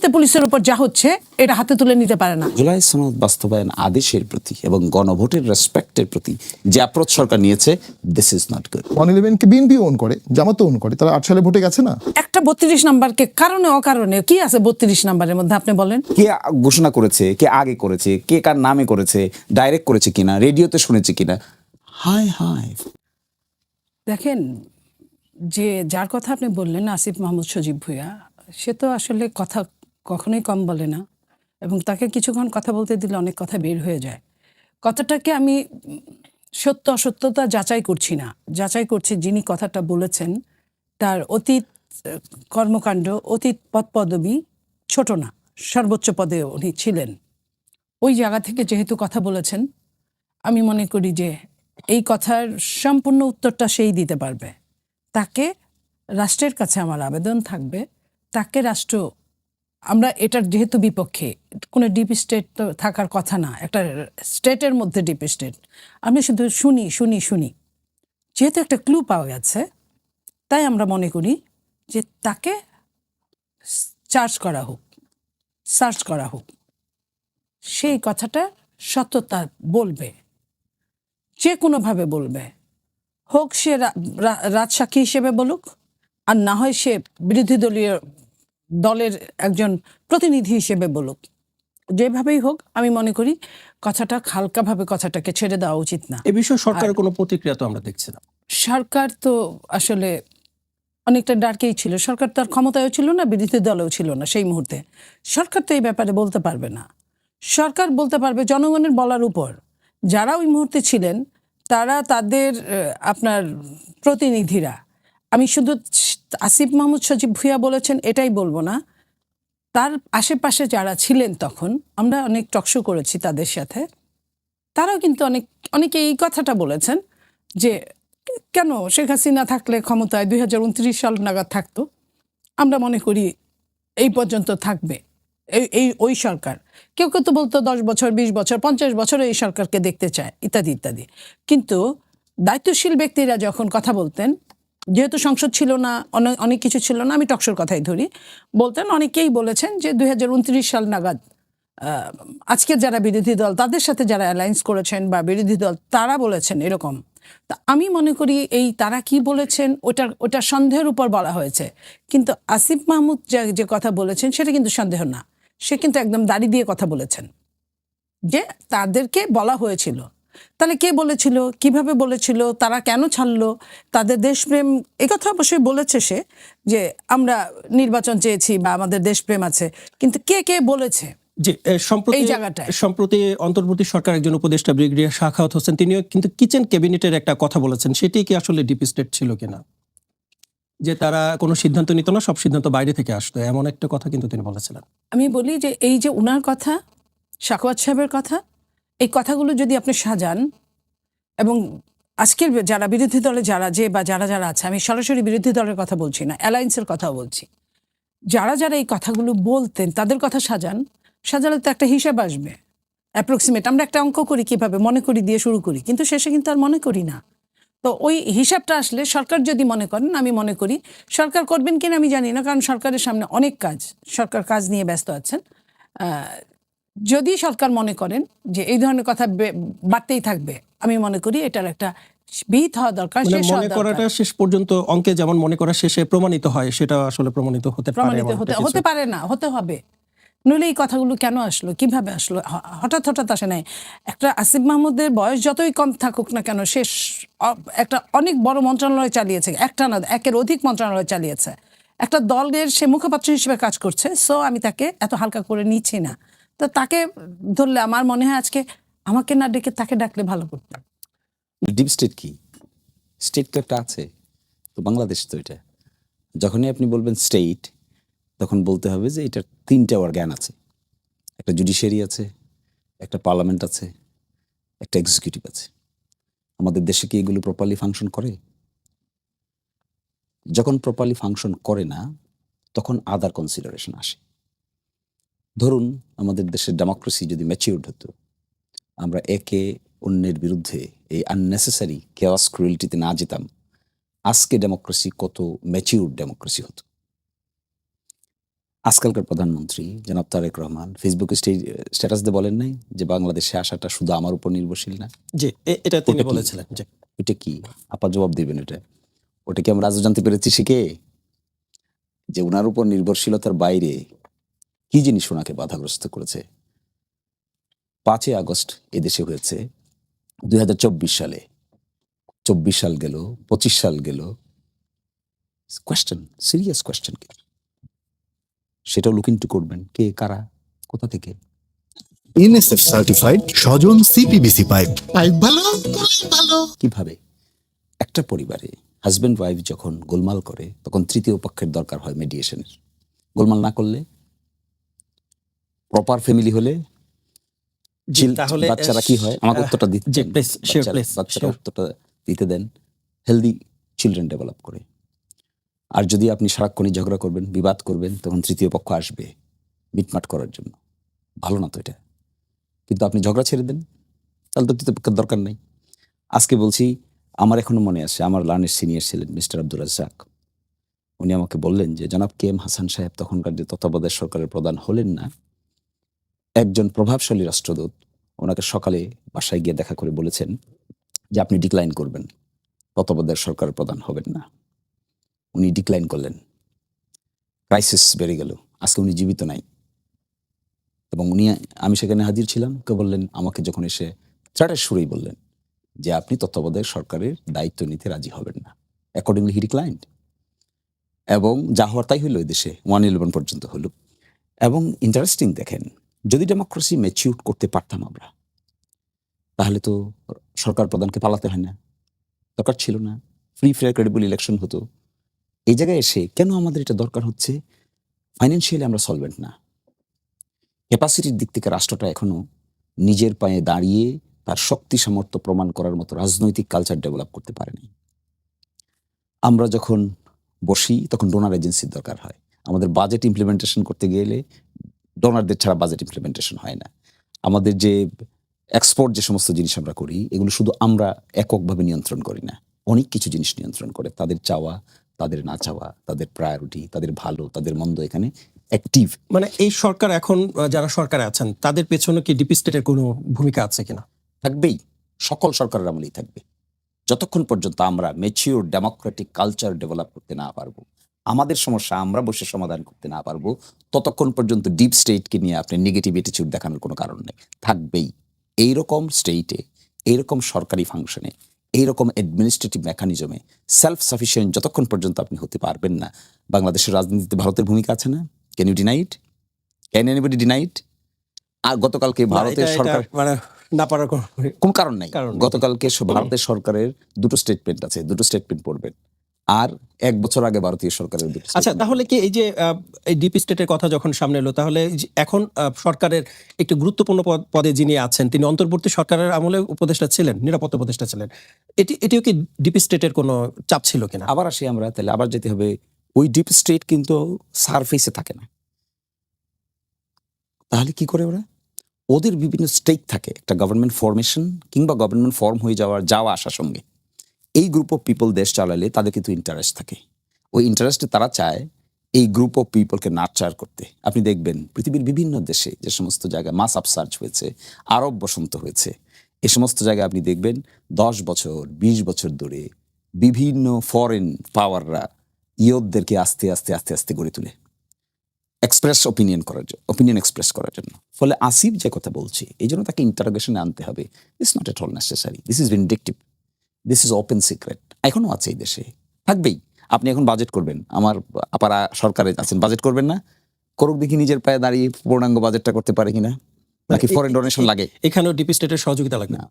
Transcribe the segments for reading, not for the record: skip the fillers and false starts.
এমনিতে পুলিশের উপর যা হচ্ছে এটা হাতে তুলে নিতে পারে না। জুলাই সনদ বাস্তবায়ন আদেশের প্রতি এবং গণভোটের রেসপেক্টের প্রতি যে অ্যাপ্রোচ সরকার নিয়েছে, this is not good. 111 BNP own করে, জামাত ওন করে, তারা 8 সালে ভোটে গেছে না। একটা 32 নাম্বারকে কারণে অকারণে কি আছে 32 নাম্বারের মধ্যে আপনি বলেন? কে ঘোষণা করেছে, কে আগে করেছে, কে কার নামে করেছে, ডাইরেক্ট করেছে কিনা, রেডিওতে শুনেছে কিনা। হাই হাই দেখেন, যে যার কথা আপনি বললেন আসিফ মাহমুদ সজীব ভুঁইয়া, সে তো আসলে কথা কখনোই কম বলে না, এবং তাকে কিছুক্ষণ কথা বলতে দিলে অনেক কথা বের হয়ে যায়। কথাটাকে আমি সত্য অসত্যতা যাচাই করছি না, যাচাই করছি যিনি কথাটা বলেছেন তার অতীত কর্মকাণ্ড, অতীত পদপদবী ছোট না, সর্বোচ্চ পদে উনি ছিলেন। ওই জায়গা থেকে যেহেতু কথা বলেছেন, আমি মনে করি যে এই কথার সম্পূর্ণ উত্তরটা সেই দিতে পারবে। তাকে রাষ্ট্রের কাছে আমার আবেদন থাকবে, তাকে রাষ্ট্র, আমরা এটার যেহেতু বিপক্ষে, কোনো ডিপ স্টেট তো থাকার কথা না, একটা স্টেটের মধ্যে ডিপ স্টেট, আমি শুধু শুনি যেহেতু একটা ক্লু পাওয়া গেছে, তাই আমরা মনে করি যে তাকে সার্চ করা হোক, সেই কথাটা সত্যতা বলবে, যে কোনোভাবে বলবে, হোক সে রাজসাক্ষী হিসেবে বলুক, আর না হয় সে বিরোধী দলের একজন প্রতিনিধি হিসেবে বলুক, যেভাবেই হোক আমি মনে করি কথাটা হালকাভাবে কথাটাকে ছেড়ে দেওয়া উচিত না। এ বিষয়ে সরকারের কোনো প্রতিক্রিয়া তো আমরা দেখছি না। সরকার তো আসলে অনেকটা ডার্কেই ছিল, সরকার তার ক্ষমতায়ও ছিল না, বিরোধী দলেও ছিল না সেই মুহূর্তে। সরকার তো এই ব্যাপারে বলতে পারবে না, সরকার বলতে পারবে জনগণের বলার উপর। যারা ওই মুহূর্তে ছিলেন তারা তাদের আপনার প্রতিনিধিরা, আমি শুধু আসিফ মাহমুদ সজীব ভুঁইয়া বলেছেন এটাই বলবো না, তার আশেপাশে যারা ছিলেন তখন, আমরা অনেক টকশো করেছি তাদের সাথে, তারাও কিন্তু অনেকে এই কথাটা বলেছেন যে কেন শেখ হাসিনা থাকলে ক্ষমতায় 2029 সাল নাগাদ থাকতো, আমরা মনে করি এই পর্যন্ত থাকবে ওই সরকার। কেউ কেউ তো বলতো 10 বছর, 20 বছর, 50 বছর এই সরকারকে দেখতে চায়, ইত্যাদি ইত্যাদি। কিন্তু দায়িত্বশীল ব্যক্তিরা যখন কথা বলতেন, যেহেতু সংসদ ছিল না, অনেক কিছু ছিল না, আমি টকশোর কথাই ধরি, বলতেন, অনেকেই বলেছেন যে 2029 সাল নাগাদ আজকের যারা বিরোধী দল, তাদের সাথে যারা অ্যালায়েন্স করেছেন বা বিরোধী দল, তারা বলেছেন এরকম। তা আমি মনে করি এই তারা কি বলেছেন ওটা সন্দেহের উপর বলা হয়েছে, কিন্তু আসিফ মাহমুদ যে কথা বলেছেন সেটা কিন্তু সন্দেহ না, সে কিন্তু একদম দাড়ি দিয়ে কথা বলেছেন যে তাদেরকে বলা হয়েছিল। তাহলে কে বলেছিল, কিভাবে বলেছিল, তারা কেন ছাড়লো, তাদের দেশপ্রেম, এই কথা অবশ্যই বলেছে সে, যে আমরা নির্বাচন চেয়েছি বা আমাদের দেশপ্রেম আছে, কিন্তু কে কে বলেছে যে সম্প্রতি অন্তর্বর্তী সরকার একজন উপদেষ্টা ব্রিগেডিয়ার শাখাওয়াত হোসেন, তিনিও কিন্তু কিচেন ক্যাবিনেটের একটা কথা বলেছেন, সেটি কি আসলে ডিপ স্টেট ছিল কিনা, যে তারা কোনো সিদ্ধান্ত নিত না, সব সিদ্ধান্ত বাইরে থেকে আসতো, এমন একটা কথা কিন্তু তিনি বলেছিলেন। আমি বলি যে এই যে উনার কথা, শাখাওয়াত সাহেবের কথা, এই কথাগুলো যদি আপনি সাজান, এবং আজকের যারা বিরোধী দলে যারা আছে, আমি সরাসরি বিরোধী দলের কথা বলছি না, অ্যালায়েন্সের কথাও বলছি, যারা এই কথাগুলো বলতেন তাদের কথা সাজালে তো একটা হিসাব আসবে, অ্যাপ্রক্সিমেট। আমরা একটা অঙ্ক করি কিভাবে, মনে করি দিয়ে শুরু করি, কিন্তু শেষে কিন্তু আর মনে করি না। তো ওই হিসাবটা আসলে সরকার যদি মনে করেন, আমি মনে করি সরকার করবেন কিনা আমি জানি না, কারণ সরকারের সামনে অনেক কাজ, সরকার কাজ নিয়ে ব্যস্ত আছেন। যদি সরকার মনে করেন যে এই ধরনের কথা বাড়তেই থাকবে, আমি মনে করি এটার একটা বিহিত হওয়া দরকার। মনে করাটা শেষ পর্যন্ত অঙ্কে যেমন মনে করা শেষে প্রমাণিত হয়, সেটা আসলে প্রমাণিত হতে পারে না, হতে হবে। নইলে এই কথাগুলো কেন আসলো, কিভাবে আসলো, হঠাৎ আসে নাই। একটা আসিফ মাহমুদের বয়স যতই কম থাকুক না কেন, সে একটা অনেক বড় মন্ত্রণালয় চালিয়েছে, একটা না একের অধিক মন্ত্রণালয় চালিয়েছে, একটা দলের সে মুখপাত্র হিসেবে কাজ করছে। সো আমি তাকে এত হালকা করে নিচ্ছি না। তো তাকে ধরলে আমার মনে হয় আজকে আমাকে না ডেকে তাকে ডাকলে ভালো করতাম। ডিপ স্টেট কি? স্টেট তো একটা আছে, তো বাংলাদেশ তো এটা। যখনই আপনি বলবেন স্টেট, তখন বলতে হবে যে এটার 3টা অর্গান আছে, একটা জুডিশিয়ারি আছে, একটা পার্লামেন্ট আছে, একটা এক্সিকিউটিভ আছে। আমাদের দেশে কি এগুলো প্রপারলি ফাংশন করে? যখন প্রপারলি ফাংশন করে না, তখন আদার কনসিডারেশন আসে। ধরুন আমাদের দেশের ডেমোক্রেসি যদি ম্যাচিউরড হতো, আমরা একে অন্যের বিরুদ্ধে এই আননেসেসারি কেওয়াস ক্রুয়েলটিতে না যেতাম, আজকে ডেমোক্রেসি কত ম্যাচিউরড ডেমোক্রেসি হতো। আজকালকার প্রধানমন্ত্রী জনাব তারেক রহমান ফেসবুকে স্ট্যাটাস দিয়ে বলেন নাই যে বাংলাদেশে আসাটা শুধু আমার উপর নির্ভরশীল না? জি, এটা তিনি ওটা কি? বলেছিলেন যে ওটা কি? আপা জবাব দিবেন এটা। ওটা কি আমরা আজও জানতে পেরেছি শিখে? যে ওনার উপর নির্ভরশীলতার বাইরে কি জিনিস ওনাকে বাধাগ্রস্ত করেছে? 5ই আগস্ট এদেশে হয়েছে 2024 সালে। 24 সাল গেল, 25 সাল গেল। কোয়েশ্চেন, সিরিয়াস কোয়েশ্চেন কি? সেটাও লুক ইনটু করবেন। কে, কারা, কোথা থেকে? এনএসএফ সার্টিফাইড স্বজন সিপিবিসি পাইপ। পাইপ ভালো, ভালো। কিভাবে? একটা পরিবারে হাজব্যান্ড ওয়াইফ যখন গোলমাল করে তখন তৃতীয় পক্ষের দরকার হয় মেডিয়েশনের। গোলমাল না করলে, প্রপার ফ্যামিলি হলে তাহলে বাচ্চারা কি হয়? আমাকে উত্তরটা দিতে জি, দেন। please, sure, please, বাচ্চারা sure. উত্তরটা দিতে দেন। হেলদি চিলড্রেন ডেভেলপ করে। আর যদি আপনি সারাক্ষণই ঝগড়া করবেন, বিবাদ করবেন, তখন তৃতীয় পক্ষ আসবে মিটমাট করার জন্য। ভালো না তো এটা। কিন্তু আপনি ঝগড়া ছেড়ে দেন, তাহলে তো তৃতীয় পক্ষের দরকার নেই। আজকে বলছি, আমার এখনো মনে আছে, আমার লার্নের সিনিয়র ছিলেন মিস্টার আব্দুর রাজ্জাক। উনি আমাকে বললেন যে জনাব কে এম হাসান সাহেব তখনকার যে তত্ত্বাবধায়ক সরকারের প্রধান হলেন না, একজন প্রভাবশালী রাষ্ট্রদূত ওনাকে সকালে বাসায় গিয়ে দেখা করে বলেছেন যে আপনি ডিক্লাইন করবেন, তত্ত্বাবধায়ক সরকারের প্রধান হবেন না। উনি ডিক্লাইন করলেন। ক্রাইসিস বেড়ে গেল। আজকে উনি জীবিত নাই। এবং আমি সেখানে হাজির ছিলাম। কে বললেন আমাকে যখন এসে থ্রেটের সুরেই বললেন যে আপনি তত্ত্বাবধায়ক সরকারের দায়িত্ব নিতে রাজি হবেন না। অ্যাকর্ডিংলি হি ডিক্লাইন্ড। এবং যা হওয়ার তাই হলো, এই দেশে 111 পর্যন্ত হলো। এবং ইন্টারেস্টিং দেখেন, যদি ডেমোক্রেসি ম্যাচিউর করতে পারতাম আমরা, তাহলে তো সরকার প্রধানকে পালাতে হয় না, দরকার ছিল না, ফ্রি ফেয়ার ক্রেডিবল ইলেকশন হতো। এই জায়গায় এসে কেন আমাদের এটা দরকার হচ্ছে? ফাইন্যান্সিয়ালি আমরা সলভেন্ট না। ক্যাপাসিটির দিক থেকে রাষ্ট্রটা এখনো নিজের পায়ে দাঁড়িয়ে তার শক্তি সামর্থ্য প্রমাণ করার মতো রাজনৈতিক কালচার ডেভেলপ করতে পারেনি। আমরা যখন বসি তখন ডোনার এজেন্সির দরকার হয়। আমাদের বাজেট ইমপ্লিমেন্টেশন করতে গেলে ডোনারদের ছাড়া বাজেট ইমপ্লিমেন্টেশন হয় না। আমাদের যে এক্সপোর্ট যে সমস্ত জিনিস আমরা করি, এগুলো শুধু আমরা এককভাবে নিয়ন্ত্রণ করি না, অনেক কিছু জিনিস নিয়ন্ত্রণ করে। তাদের চাওয়া, তাদের না চাওয়া, তাদের প্রায়োরিটি, তাদের ভালো, তাদের মন্দ এখানে অ্যাক্টিভ। মানে এই সরকার এখন যারা সরকারে আছেন তাদের পেছনে কি ডিপ স্টেটের কোনো ভূমিকা আছে কিনা? থাকবেই, সকল সরকারের আমলেই থাকবে। যতক্ষণ পর্যন্ত আমরা ম্যাচিওর ডেমোক্রেটিক কালচার ডেভেলপ করতে না পারবো, আমাদের সমস্যা আমরা বসে সমাধান করতে না পারবো, ততক্ষণ পর্যন্ত ডিপ স্টেটকে নিয়ে আপনি নেগেটিভ অ্যাটিটিউড দেখানোর কোনো কারণ নেই। থাকবেই। এইরকম স্টেটে, এইরকম সরকারি ফাংশনে, এইরকম অ্যাডমিনিস্ট্রেটিভ মেকানিজমে সেলফ সাফিসিয়েন্ট যতক্ষণ পর্যন্ত আপনি হতে পারবেন না। বাংলাদেশের রাজনীতিতে ভারতের ভূমিকা আছে না? Can you deny it? Can anybody deny it? আর গতকালকে ভারতের সরকার মানে না পারার কোন কারণ নাই। কারণ নেই। গতকালকে ভারতের সরকারের দুটো স্টেটমেন্ট আছে, দুটো স্টেটমেন্ট পড়বেন। আর 1 বছর আগে ভারতীয় সরকারের দুটো আচ্ছা, statement। তাহলে কি এই যে এই ডিপ স্টেটের কথা যখন সামনে এলো, তাহলে এই যে এখন সরকারের একটি গুরুত্বপূর্ণ পদে যিনি আছেন তিনি অন্তর্বর্তী সরকারের আমলে উপদেষ্টা ছিলেন, নিরাপত্তা উপদেষ্টা ছিলেন। এটিও কি ডিপ স্টেটের কোনো চাপ ছিল কিনা? আবার আসি আমরা, তাহলে আবার যেতে হবে, ওই ডিপ স্টেট কিন্তু সারফেসে থাকে না। তাহলে কি করে ওরা? ওদের বিভিন্ন স্টেক থাকে একটা গভর্নমেন্ট ফরমেশন কিংবা গভর্নমেন্ট ফর্ম হয়ে যাওয়া আসার সঙ্গে। এই গ্রুপ অফ পিপল দেশ চালালে তাদের কিন্তু ইন্টারেস্ট থাকে। ওই ইন্টারেস্টে তারা চায় এই গ্রুপ অফ পিপলকে নার্চার করতে। আপনি দেখবেন পৃথিবীর বিভিন্ন দেশে যে সমস্ত জায়গায় মাস আপসার্চ হয়েছে, আরব বসন্ত হয়েছে, এই সমস্ত জায়গায় আপনি দেখবেন 10 বছর 20 বছর ধরে বিভিন্ন ফরেন পাওয়াররা ইয়তদেরকে আস্তে আস্তে আস্তে আস্তে গড়ে তুলে এক্সপ্রেস ওপিনিয়ন এক্সপ্রেস করার জন্য। ফলে আসিফ যে কথা বলছে, এই জন্য তাকে ইন্টারোগেশনে আনতে হবে। It's not at all necessary, this is vindictive, this is open secret. এখনো আছে এই দেশে, থাকবেই। আপনি এখন বাজেট করবেন, আমার আপারা সরকারে আছেন, বাজেট করবেন না? করুক দেখি নিজের পায়ে দাঁড়িয়ে পূর্ণাঙ্গ বাজেটটা করতে পারে কিনা, নাকি ফরেন ডোনেশন লাগে? এখানেও ডিপ স্টেটের সহযোগিতা লাগে না।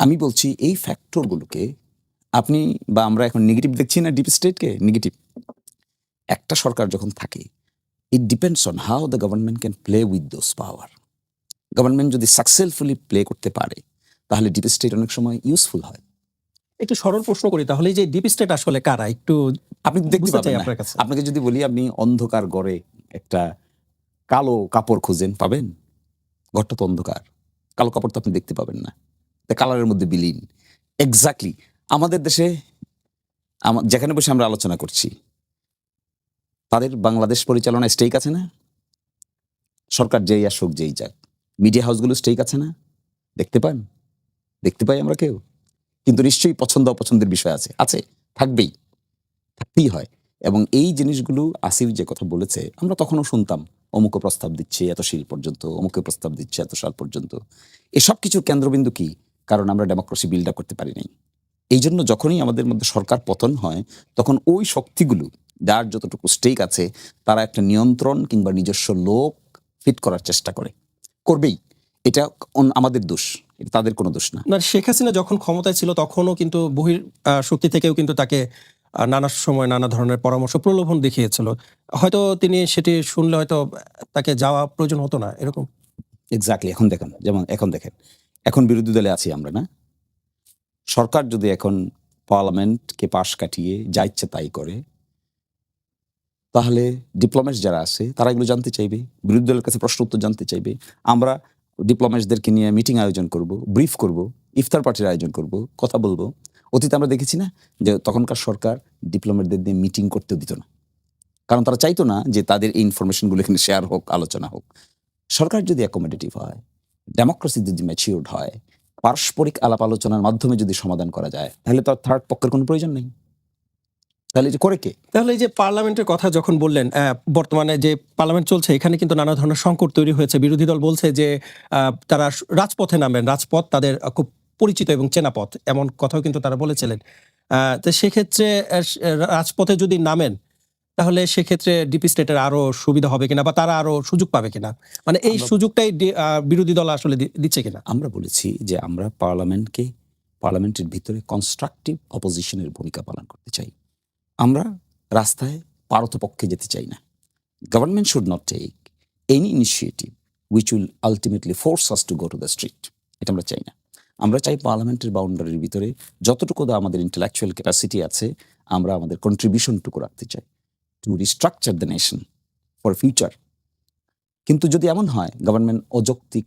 আমি বলছি এই ফ্যাক্টরগুলোকে আপনি বা আমরা এখন নেগেটিভ দেখছি না, ডিপ স্টেটকে নেগেটিভ। একটা সরকার যখন থাকে, it depends on how the government can play with those power. Government যদি সাকসেসফুলি প্লে করতে পারে, তাহলে ডিপ স্টেট অনেক সময় ইউজফুল হয়। একটু সরল প্রশ্ন করি, তাহলে এই যে ডিপ স্টেট আসলে কারা একটু আপনি দেখতে বুঝতে চাই পাবেন না। আপনার কাছে। আপনাকে যদি বলি আপনি অন্ধকার ঘরে একটা কালো কাপড় খুঁজেন, পাবেন? ঘরটা তো অন্ধকার, কালো কাপড় তো আপনি দেখতে পাবেন না, কালারের মধ্যে বিলীন। এক্স্যাক্টলি আমাদের দেশে যেখানে বসে আমরা আলোচনা করছি, তাদের বাংলাদেশ পরিচালনায় স্টেক আছে না? সরকার যেই আসুক যেই যাক, মিডিয়া হাউসগুলো স্টেক আছে না? দেখতে পান? দেখতে পাই আমরা কেউ? কিন্তু নিশ্চয়ই পছন্দ অপছন্দের বিষয় আছে, আছে, থাকতেই হয়। এবং এই জিনিসগুলো আসিফ যে কথা বলেছে আমরা তখনও শুনতাম, অমুক প্রস্তাব দিচ্ছে এত সাল পর্যন্ত, অমুকে প্রস্তাব দিচ্ছে এত সাল পর্যন্ত। এসব কিছুর কেন্দ্রবিন্দু কি? কারণ আমরা ডেমোক্রেসি বিল্ড আপ করতে পারি নাই। এই জন্য যখনই আমাদের মধ্যে সরকার পতন হয় তখন ওই শক্তিগুলো যার যতটুকু স্টেক আছে তারা একটা নিয়ন্ত্রণ কিংবা নিজস্ব লোক ফিট করার চেষ্টা করবেই। এটা আমাদের দোষ, এটা তাদের কোনো দোষ না। না, শেখ হাসিনা যখন ক্ষমতায় ছিল তখনও কিন্তু বহির শক্তি থেকেও কিন্তু তাকে নানা সময় নানা ধরনের পরামর্শ প্রলোভন দেখিয়েছিল। হয়তো তিনি সেটি শুনলে হয়তো তাকে যাওয়া প্রয়োজন হতো না, এরকম। এক্স্যাক্টলি। এখন দেখেন, যেমন এখন দেখেন, এখন বিরোধী দলে আছি আমরা না? সরকার যদি এখন পার্লামেন্টকে পাশ কাটিয়ে যা ইচ্ছে তাই করে, তাহলে ডিপ্লোম্যাটস যারা আছে তারা এগুলো জানতে চাইবে, বিরোধী দলের কাছে প্রশ্ন উত্তর জানতে চাইবে। আমরা ডিপ্লোম্যাটসদেরকে নিয়ে মিটিং আয়োজন করব, ব্রিফ করব, ইফতার পার্টির আয়োজন করব, কথা বলবো। অতীতে আমরা দেখেছি না যে তখনকার সরকার ডিপ্লোম্যাটদের দিয়ে মিটিং করতেও দিত না, কারণ তারা চাইতো না যে তাদের এই ইনফরমেশনগুলো এখানে শেয়ার হোক, আলোচনা হোক। সরকার যদি অ্যাকোমোডেটিভ হয়, ডেমোক্রেসি যদি ম্যাচিউরড হয়, পারস্পরিক আলাপ আলোচনার মাধ্যমে যদি সমাধান করা যায়, তাহলে তো আর থার্ড পক্ষের কোনো প্রয়োজন নেই। তাহলে এটা করে কে? তাহলে এই যে পার্লামেন্টের কথা যখন বললেন, বর্তমানে যে পার্লামেন্ট চলছে এখানে কিন্তু নানা ধরনের সংকট তৈরি হয়েছে। বিরোধী দল বলছে যে তারা রাজপথে নামবেন, রাজপথ তাদের খুব পরিচিত এবং চেনা পথ, এমন কথাও কিন্তু তারা বলেছিলেন। তো সেক্ষেত্রে রাজপথে যদি নামেন তাহলে সেক্ষেত্রে ডিপি স্টেটের আরো সুবিধা হবে কিনা বা তারা আরো সুযোগ পাবে কিনা, মানে এই সুযোগটাই বিরোধী দল আসলে দিচ্ছে কিনা? আমরা বলেছি যে আমরা পার্লামেন্টের ভিতরে কনস্ট্রাকটিভ অপোজিশনের ভূমিকা পালন করতে চাই। আমরা রাস্তায় পারতপক্ষে যেতে চাই না। Government should not take any initiative which will ultimately force us to go to the street. এটা আমরা চাই না। আমরা চাই পার্লামেন্টের বাউন্ডারির ভিতরে যতটুকু আমাদের ইন্টেলেকচুয়াল ক্যাপাসিটি আছে আমরা আমাদের কন্ট্রিবিউশনটুকু রাখতে চাই to restructure the nation for future. কিন্তু যদি এমন হয় গভর্নমেন্ট অযৌক্তিক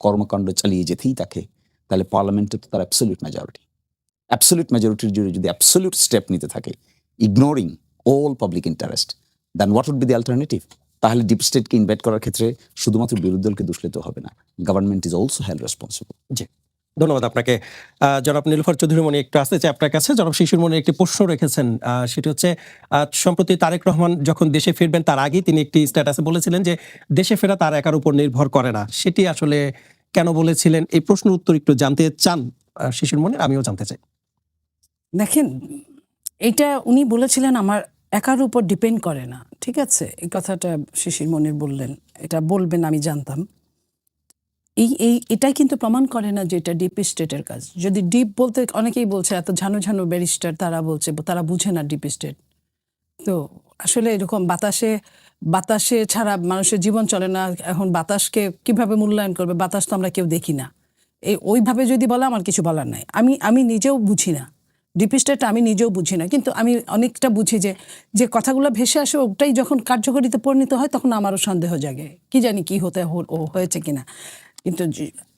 কর্মকাণ্ড চালিয়ে যেতেই থাকে, তাহলে পার্লামেন্টে তো তার অ্যাবসলিউট মেজরিটির জন্য যদি অ্যাবসলিউট স্টেপ নিতে থাকে, ignoring all public interest, then what would be the alternative? তাহলে ডিপ স্টেটকে ইনভাইট করার ক্ষেত্রে শুধুমাত্র বিরোধী দলকে দোষ দিতে হবে না, government is also held responsible. জি, ধন্যবাদ আপনাকে। জনাব নীলুফার চৌধুরী মনি, একটু আসতে চাই আপনার কাছে। জনাব শিশির মনি একটি প্রশ্ন রেখেছেন, সেটি হচ্ছে সম্প্রতি তারেক রহমান যখন দেশে ফিরবেন তার আগেই তিনি একটি স্ট্যাটাসে বলেছিলেন যে দেশে ফেরা তার একার উপর নির্ভর করে না। সেটি আসলে কেন বলেছিলেন? এই প্রশ্নের উত্তর একটু জানতে চান শিশির মনি, আমিও জানতে চাই। দেখেন, এটা উনি বলেছিলেন আমার একার উপর ডিপেন্ড করে না, ঠিক আছে? এই কথাটা শিশির মনির বললেন, এটা বলবেন আমি জানতাম। এটাই কিন্তু প্রমাণ করে না যে এটা ডিপ স্টেটের কাজ। যদি ডিপ বলতে অনেকেই বলছে, এত ঝানু ঝানু ব্যারিস্টার তারা বলছে তারা বুঝে না ডিপ স্টেট। তো আসলে এরকম বাতাসে ছাড়া মানুষের জীবন চলে না। এখন বাতাসকে কিভাবে মূল্যায়ন করবে? বাতাস তো আমরা কেউ দেখি না। ওইভাবে যদি বলে আমার কিছু বলার নাই। আমি নিজেও বুঝি না ডিপ স্টেট, আমি নিজেও বুঝি না, কিন্তু আমি অনেকটা বুঝি যে কথাগুলো ভেসে আসে ওটাই যখন কার্যকরিতে পরিণত হয় তখন আমারও সন্দেহ জাগে, কি জানি কি হয়েছে কিনা। কিন্তু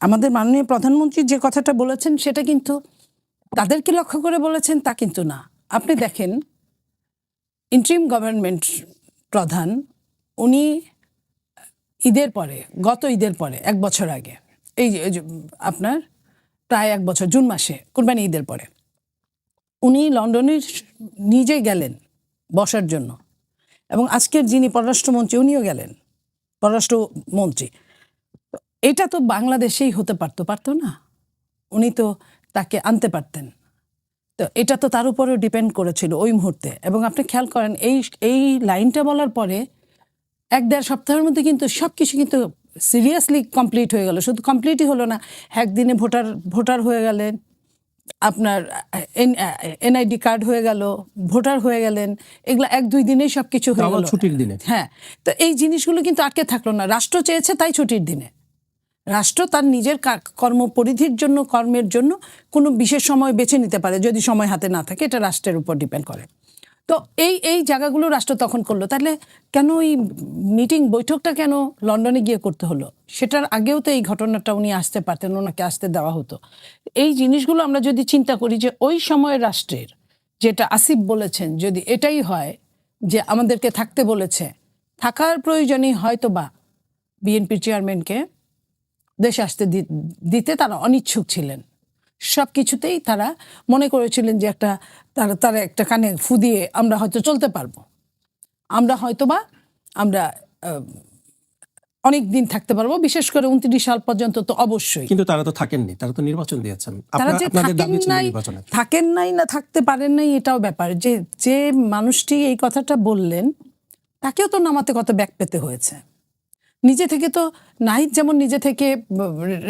আমাদের মাননীয় প্রধানমন্ত্রী যে কথাটা বলেছেন সেটা কিন্তু তাদেরকে লক্ষ্য করে বলেছেন তা কিন্তু না। আপনি দেখেন, ইন্টারিম গভর্নমেন্ট প্রধান উনি গত ঈদের পরে 1 বছর আগে, এই যে আপনার প্রায় 1 বছর, জুন মাসে কুরবানি ঈদের পরে উনি লন্ডনে নিজে গেলেন বসার জন্য, এবং আজকের যিনি পররাষ্ট্রমন্ত্রী উনিও গেলেন, পররাষ্ট্রমন্ত্রী। এটা তো বাংলাদেশেই হতে পারতো না? উনি তো তাকে আনতে পারতেন। তো এটা তো তার উপরেও ডিপেন্ড করেছিল ওই মুহূর্তে। এবং আপনি খেয়াল করেন এই লাইনটা বলার পরে 1-1.5 সপ্তাহের মধ্যে কিন্তু সব কিছু কিন্তু সিরিয়াসলি কমপ্লিট হয়ে গেল। শুধু কমপ্লিটই হলো না, একদিনে ভোটার হয়ে গেলেন, আপনার এনআইডি কার্ড হয়ে গেল, ভোটার হয়ে গেলেন, এগুলো 1-2 দিনেই সব কিছু হয়ে গেল, ছুটির দিনে। হ্যাঁ, তো এই জিনিসগুলো কিন্তু আটকে থাকলো না। রাষ্ট্র চেয়েছে তাই ছুটির দিনে। রাষ্ট্র তার নিজের কর্মপরিধির জন্য, কর্মের জন্য কোনো বিশেষ সময় বেছে নিতে পারে, যদি সময় হাতে না থাকে, এটা রাষ্ট্রের উপর ডিপেন্ড করে। তো এই জায়গাগুলো রাষ্ট্র তখন করলো। তাহলে কেন এই বৈঠকটা কেন লন্ডনে গিয়ে করতে হলো? সেটার আগেও তো এই ঘটনাটা উনি আসতে পারতেন, ওনাকে আসতে দেওয়া হতো। এই জিনিসগুলো আমরা যদি চিন্তা করি যে ওই সময় রাষ্ট্রের, যেটা আসিফ বলেছেন, যদি এটাই হয় যে আমাদেরকে থাকতে বলেছে, থাকার প্রয়োজনই হয়তো বা বিএনপির চেয়ারম্যানকে দেশে আসতে দিতে তারা অনিচ্ছুক ছিলেন। সব কিছুতেই তারা মনে করেছিলেন যে তারা একটা কানে ফু দিয়ে আমরা হয়তো চলতে পারবো, আমরা হয়তোবা আমরা অনেক দিন থাকতে পারবো, বিশেষ করে 29 সাল পর্যন্ত তো অবশ্যই। কিন্তু তারা তো থাকেননি, তারা তো নির্বাচন দিয়েছেন। তারা যে থাকেন নাই না থাকতে পারেন নাই এটাও ব্যাপার। যে মানুষটি এই কথাটা বললেন তাকেও তো নামাতে কত ব্যাক পেতে হয়েছে। নিজে থেকে তো নাহিদ যেমন নিজে থেকে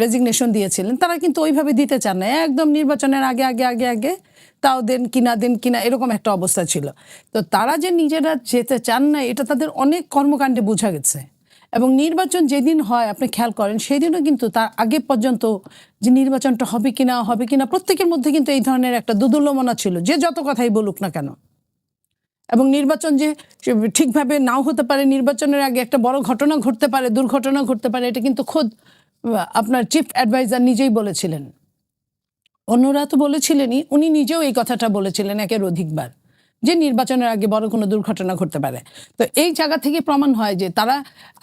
রেজিগনেশন দিয়েছিলেন, তারা কিন্তু ওইভাবে দিতে চান না, একদম নির্বাচনের আগে তাও দেন কিনা এরকম একটা অবস্থা ছিল। তো তারা যে নিজেরা যেতে চান না এটা তাদের অনেক কর্মকাণ্ডে বোঝা গেছে। এবং নির্বাচন যেদিন হয় আপনি খেয়াল করেন সেদিনও কিন্তু তার আগে পর্যন্ত যে নির্বাচনটা হবে কিনা প্রত্যেকের মধ্যে কিন্তু এই ধরনের একটা দুদুল্যমনা ছিল, যে যত কথাই বলুক না কেন। এবং নির্বাচন যে ঠিকভাবে নাও হতে পারে, নির্বাচনের আগে একটা বড় ঘটনা ঘটতে পারে, দুর্ঘটনা ঘটতে পারে, এটা কিন্তু খোদ আপনার চিফ অ্যাডভাইজার নিজেই বলেছিলেন। অন্যরা তো বলেছিলেনই, উনি নিজেও এই কথাটা বলেছিলেন একের অধিকবার, যে নির্বাচনের আগে বড় কোনো দুর্ঘটনা ঘটতে পারে। তো এই জায়গা থেকে প্রমাণ হয় যে তারা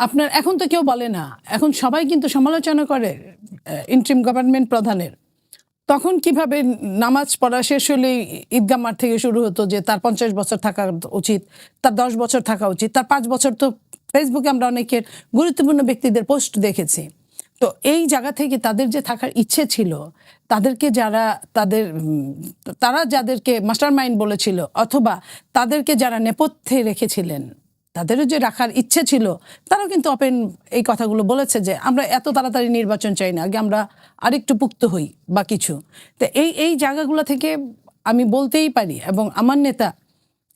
আপনার, এখন তো কেউ বলে না, এখন সবাই কিন্তু সমালোচনা করে ইন্টারিম গভর্নমেন্ট প্রধানের। তখন কিভাবে নামাজ পড়া শেষ হলেই ঈদগাহ মাঠ থেকে শুরু হতো যে তার 50 বছর থাকা উচিত, তার 10 বছর থাকা উচিত, তার 5 বছর। তো ফেসবুকে আমরা অনেকের গুরুত্বপূর্ণ ব্যক্তিদের পোস্ট দেখেছি। তো এই জায়গা থেকে তাদের যে থাকার ইচ্ছে ছিল, তাদেরকে তারা যাদেরকে মাস্টার মাইন্ড বলেছিল অথবা তাদেরকে যারা নেপথ্যে রেখেছিলেন, তাদেরও যে রাখার ইচ্ছে ছিল, তারাও কিন্তু ওপেন এই কথাগুলো বলেছে যে আমরা এত তাড়াতাড়ি নির্বাচন চাই না, আগে আমরা আরেকটু পুক্ত হই বা কিছু। তো এই জায়গাগুলো থেকে আমি বলতেই পারি, এবং আমার নেতা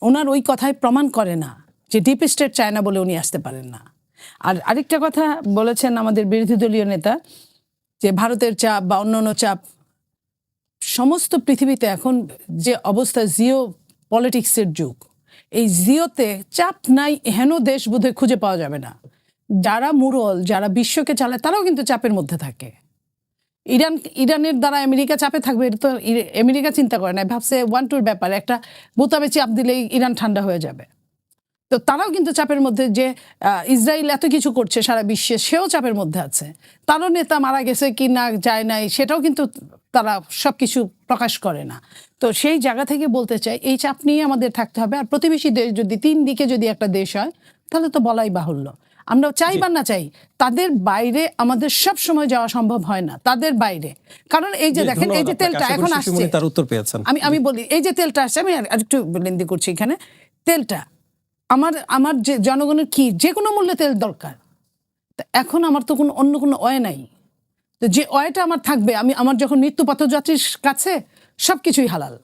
ওনার ওই কথায় প্রমাণ করে না যে ডিপ স্টেট চায় না বলে উনি আসতে পারেন না। আর আরেকটা কথা বলেছেন আমাদের বিরোধী দলীয় নেতা, যে ভারতের চাপ বা অন্যান্য চাপ, সমস্ত পৃথিবীতে এখন যে অবস্থা, জিও পলিটিক্সের যুগ, এই জিওতে চাপ নাই হেন দেশ বোধহয় খুঁজে পাওয়া যাবে না। যারা মুরল, যারা বিশ্বকে চালায়, তারাও কিন্তু চাপের মধ্যে থাকে। ইরানের দ্বারা আমেরিকা চাপে থাকবে, এটা তো আমেরিকা চিন্তা করে না, ভাবছে 1-2 ব্যাপার, একটা বোতামে চাপ দিলেই ইরান ঠান্ডা হয়ে যাবে। তো তারাও কিন্তু চাপের মধ্যে, যে ইসরায়েল এত কিছু করছে সারা বিশ্বে, সেও চাপের মধ্যে আছে। তারও নেতা মারা গেছে কি না যায় নাই সেটাও কিন্তু তারা সবকিছু প্রকাশ করে না। তো সেই জায়গা থেকে বলতে চাই, এই চাপ নিয়ে আমাদের থাকতে হবে। আর প্রতিবেশী দেশ যদি 3 দিকে যদি একটা দেশ হয়, তাহলে তো বলাই বাহুল্য। আমরা চাই বা না চাই, তাদের বাইরে আমাদের সব সময় যাওয়া সম্ভব হয় না, তাদের বাইরে। কারণ এই যে দেখেন, এই যে তেলটা এখন আসছে, তার উত্তর পেয়েছেন। আমি বলি, এই যে তেলটা আসছে, আমি আরেকটু লেন্দি করছি এখানে, তেলটা আমার যে জনগণের কি যে কোনো মূল্যে তেল দরকার। এখন আমার তো অন্য কোনো ওয়ে নাই। তো যে ওয়েটা আমার থাকবে, আমার যখন মৃত্যু পথযাত্রীর কাছে সবকিছুই হালাল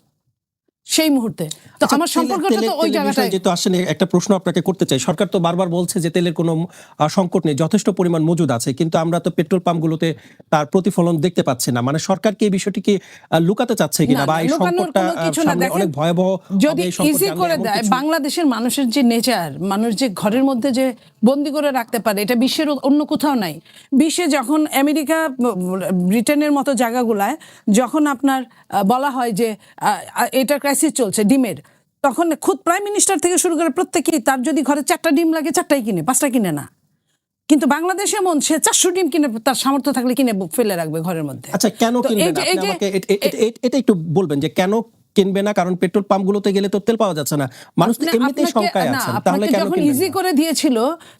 সেই মুহূর্তে। তো আমার সম্পর্কটা তো ওই জায়গাটায়। যেহেতু আসলে একটা প্রশ্ন আপনাকে করতে চাই, সরকার তো বারবার বলছে যে তেলের কোনো সংকট নেই, যথেষ্ট পরিমাণ মজুদ আছে, কিন্তু আমরা তো পেট্রোল পাম্পগুলোতে তার প্রতিফলন দেখতে পাচ্ছি না। মানে সরকার কি এই বিষয়টিকে লুকাতে চাচ্ছে কিনা, বা এই সংকটটা সামনে অনেক ভয়াবহ যদি ইজি করে দেয়। বাংলাদেশের মানুষের যে নেচার, মানুষ যে ঘরের মধ্যে যে বন্দি করে রাখতে পারে, এটা বিশ্বের অন্য কোথাও নাই। বিশ্বে যখন আমেরিকা, ব্রিটেনের মতো জায়গাগুলায় যখন আপনার বলা হয় যে এটা ক্রাইসিস চলছে ডিমের, তখন খুদ প্রাইম মিনিস্টার থেকে শুরু করে প্রত্যেকেই, তার যদি ঘরে 4টা ডিম লাগে 4টাই কিনে, 5টা কিনে না। কিন্তু বাংলাদেশে এমন, সে 400 ডিম কিনে, তার সামর্থ্য থাকলে কিনে ফেলে রাখবে ঘরের মধ্যে। আচ্ছা, কেন কিনবে না? আপনি আমাকে এটা একটু বলবেন যে কেন কিনবে না? কারণ পেট্রোল পাম্পগুলোতে গেলে তো তেল পাওয়া যাচ্ছে না, মানুষ তো এমনিতেই শঙ্কায় আছেন, তাহলে কেন যখন ইজি করে দিয়েছিল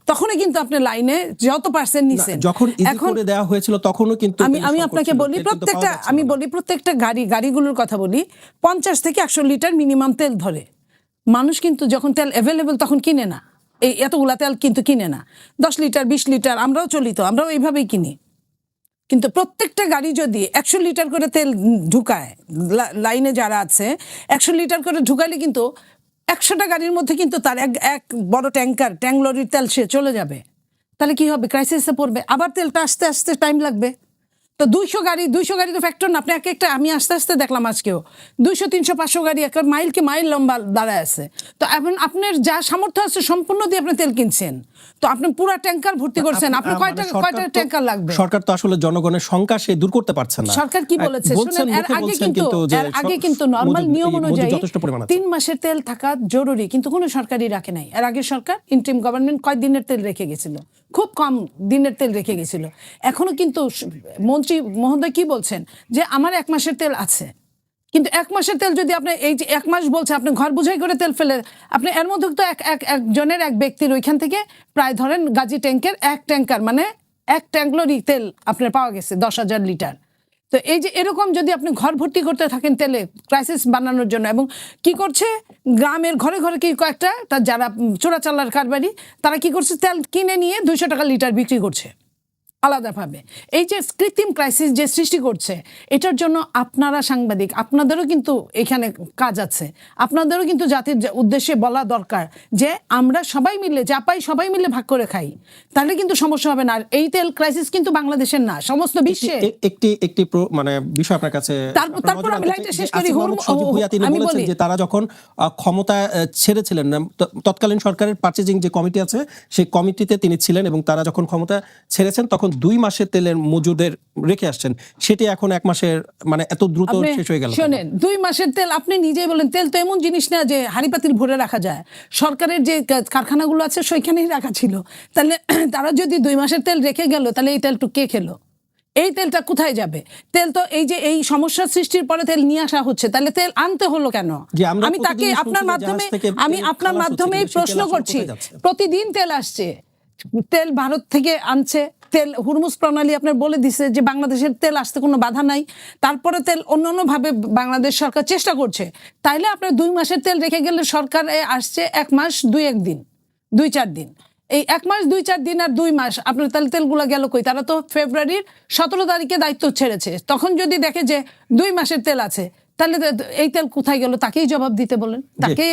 তখনই কিন্তু আপনি লাইনে যত পার্সেন্ট নিছেন। যখন ইজি করে দেওয়া হয়েছিল তখনও কিন্তু আমি আপনাকে বলি, প্রত্যেকটা গাড়িগুলোর কথা বলি, 50 থেকে 100 লিটার মিনিমাম তেল ধরে। মানুষ কিন্তু যখন তেল অ্যাভেলেবল তখন কিনে না, এই এতগুলা তেল কিন্তু কিনে না, 10 লিটার 20 লিটার আমরাও চলি, তো আমরাও এইভাবেই কিনি। কিন্তু প্রত্যেকটা গাড়ি যদি 100 লিটার করে তেল ঢুকায়, লাইনে যারা আছে 100 লিটার করে ঢুকালে কিন্তু 100টা গাড়ির মধ্যে কিন্তু তার এক বড় ট্যাঙ্ক লরির তেল সে চলে যাবে। তাহলে কি হবে? ক্রাইসিসে পড়বে, আবার তেলটা আসতে আসতে টাইম লাগবে। তো 200 গাড়ি তো ফ্যাক্টর না, আপনি এক একটা, আমি আস্তে আস্তে দেখলাম আজকেও 200, 300, 500 গাড়ি একটা মাইলকে মাইল লম্বা দাঁড়ায় আছে। তো এখন আপনার যা সামর্থ্য আছে সম্পূর্ণ দিয়ে আপনি তেল কিনছেন, তো আপনি পুরো ট্যাঙ্কার ভর্তি করছেন, আপনার কয়টা ট্যাঙ্কার লাগবে? সরকার তো আসলে জনগণের শঙ্কা সে দূর করতে পারছে না। সরকার কি বলেছে শুনেন, এর আগে কিন্তু নরমাল নিয়ম অনুযায়ী 3 মাসের তেল থাকা জরুরি, কিন্তু কোনো সরকারই রাখে নাই। এর আগে সরকার ইন্টারিম গভর্নমেন্ট কয় দিনের তেল রেখে গেছিল, খুব কম দিনের তেল রেখে গেছিল। এখনো কিন্তু মন্ত্রী মহোদয় কি বলছেন যে আমার 1 মাসের তেল আছে, কিন্তু 1 মাসের তেল যদি আপনি এই যে 1 মাস বলছে, আপনি ঘর বুঝাই করে তেল ফেলে, আপনি এর মধ্যে তো একজনের এক ব্যক্তির ওইখান থেকে প্রায় ধরেন গাজী ট্যাঙ্কের 1 ট্যাঙ্কার মানে 1 ট্যাঙ্কলরি তেল আপনার পাওয়া গেছে 10,000 লিটার। তো এই যে এরকম যদি আপনি ঘর ভর্তি করতে থাকেন তেলে ক্রাইসিস বানানোর জন্য, এবং কি করছে গ্রামের ঘরে ঘরে কি কয়েকটা তার যারা চোরাচাল্লার কারবারি, তারা কি করছে তেল কিনে নিয়ে 200 টাকা লিটার বিক্রি করছে আলাদাভাবে। এই যে কৃত্রিম ক্রাইসিস যে সৃষ্টি করছে, এটার জন্য আপনারা সাংবাদিক, আপনাদেরও কিন্তু এখানে কাজ আছে, আপনাদেরও কিন্তু জাতির উদ্দেশ্যে বলা দরকার যে আমরা সবাই মিলে যা পাই সবাই মিলে ভাগ করে খাই, তাহলে কিন্তু সমস্যা হবে না। আর এই তেল ক্রাইসিস কিন্তু বাংলাদেশের না, সমস্ত বিশ্বে। একটি মানে বিষয় আপনার কাছে, তারপর আমি লাইনটা শেষ করি। তিনি বলেছেন যে তারা যখন ক্ষমতা ছেড়েছিলেন, তৎকালীন সরকারের পারচেজিং যে কমিটি আছে সেই কমিটিতে তিনি ছিলেন, এবং তারা যখন ক্ষমতা ছেড়েছেন তখন 2 মাসের তেলের মজুদের রেখে আসছেন, সেটি এখন 1 মাসের মানে এত দ্রুত শেষ হয়ে গেল। শোনেন, 2 মাসের তেল আপনি নিজেই বলেন, তেল তো এমন জিনিস না যে হাড়িপাতিল ভরে রাখা যায়। সরকারের যে কারখানাগুলো আছে সেখানেই রাখা ছিল, তাহলে তারা যদি 2 মাসের তেল রেখে গেল, তাহলে এই তেলটু কে খেলো? এই তেলটা কোথায় যাবে? তেল তো এই যে এই সমস্যার সৃষ্টির পরে তেল নিয়ে আসা হচ্ছে, তাহলে তেল আনতে হলো কেন? আমি তাকে আপনার মাধ্যমেই প্রশ্ন করছি। প্রতিদিন তেল আসছে, তেল ভারত থেকে আনছে, তেল হুরমুজ প্রণালী আপনার বলে দিছে যে বাংলাদেশের তেল আসতে কোনো বাধা নাই, তারপরে তেল অন্যান্যভাবে বাংলাদেশ সরকার চেষ্টা করছে। তাইলে আপনার 2 মাসের তেল রেখে গেলে সরকার আসছে 1 মাস 2-1 দিন 2-4 দিন, এই 1 মাস 2-4 দিন আর 2 মাস আপনার তেলগুলো গেল কই? তারা তো ফেব্রুয়ারির 17 তারিখে দায়িত্ব ছেড়েছে, তখন যদি দেখে যে 2 মাসের তেল আছে, তাহলে এই তেল কোথায় গেল? তাকেই জবাব দিতে বলেন, তাকে